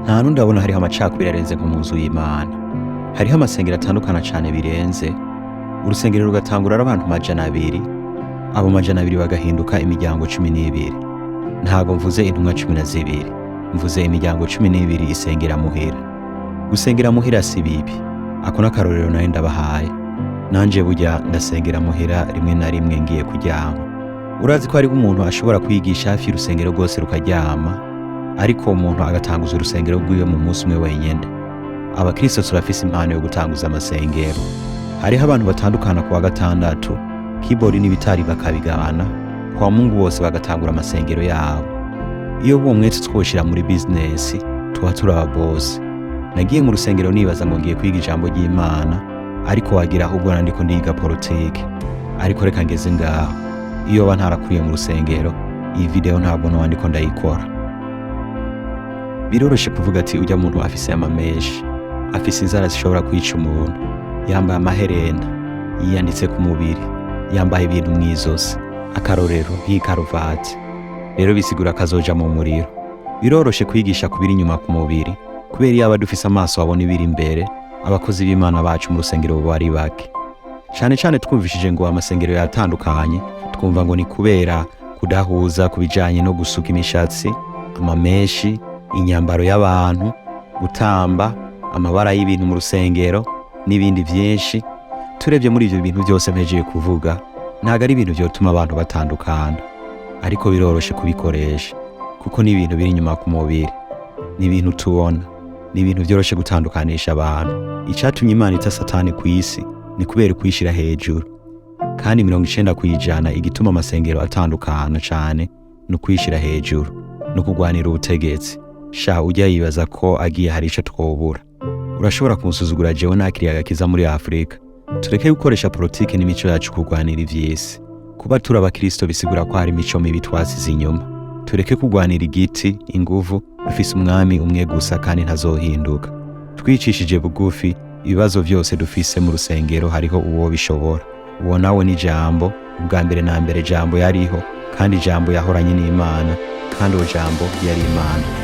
nta nundi abona hariho amacakubiri arenze nko mu nzu y'Imana. Hariho amasengero atandukana cane birenze, urusengero rugatangura ari abantu 200, abo 200 bagahinduka imiryango 12. Ntago mvuze intumwa 12, mvuze imiryango 12 isengera muhira. Gusengera muhira si bibi, ako n'akarorero nari ndabahaye. Nanje burya ndasengera muhira rimwe na rimwe ngiye kuryama. Urazi ko hariho umuntu ashobora kwigisha hafi y'urusengero rwose rukaryama, ariko umuntu agatanguza urusengero rwiwe mu munsi umwe wenyene. Abakristo turafise impano yo gutanguza amasengero. Hariho abantu batandukana ku wa gatandatu, keyboard n'ibitari bakabigabana, kwa Mungu bose bagatangura amasengero yabo. Iyo uwo mwete twoshira muri business, tuba turaba boss. Nagiye mu rusengero nibaza ngo ngiye kwiga ijambo ry'Imana, ariko wagira ahubwo nandiko ndiga politike. Ariko reka ngeze ngaho, iyo ba ntarakuriye mu rusengero, iyi video ntabwo no wandiko ndayikora. Biroroshe kuvuga ati ujya muntu afise amameshi, afise inzara zishobora kwica umuntu, yambaye amaherena, yiyanditse ku mubiri, yambaye ibintu mwizosi, akarorero nk'ikaruvati. Rero bisigura kazoja mu muriro. Biroroshe kwigisha kubiri inyuma ku mubiri, kubera iyo abadufise amaso babona ibiri imbere, abakozi b'Imana bacu mu rusengero bari bake. Cane cane twumvishije ngo amasengero yatandukanye, twumva ngo ni kubera kudahuza kubijanye no gusuka imishatsi, amameshi, inyambaro y'abantu, gutamba, amabara y'ibintu mu rusengero n'ibindi vyinshi. Turebye muri ivyo bintu byose mpejeje kuvuga, ntago ari ibintu vyotuma abantu batandukana, ariko biroroshe kubikoresha kuko ni ibintu biri inyuma ku mubiri, ni ibintu tubona, ni ibintu vyoroshe gutandukanisha abantu. Icatumye Imana ita Satani ku isi ni kubera kwishira hejuru, kandi 90% igituma amasengero atandukana cane no kwishira hejuru no kugwanira ubutegetsi. Sha ujya yibaza ko agiye hari ico twobura. Urashobora kumusuzugura jewe nakiriye agakiza muri Afrika. Tureke gukoresha politike n'imico yacu kugwanira ivy'isi. Kuba turi abakristo bisigura ko hari imico mibi twasize inyuma. Tureke kugwanira igiti, inguvu, dufise umwami umwe gusa kandi ntazohinduka. Twicishije bugufi, ibibazo vyose dufise mu rusengero hariho uwo bishobora. Uwo nawe ni jambo, ubwa mbere na mbere jambo yariho, kandi jambo yahoranye n'Imana, kandi uwo jambo yari Imana.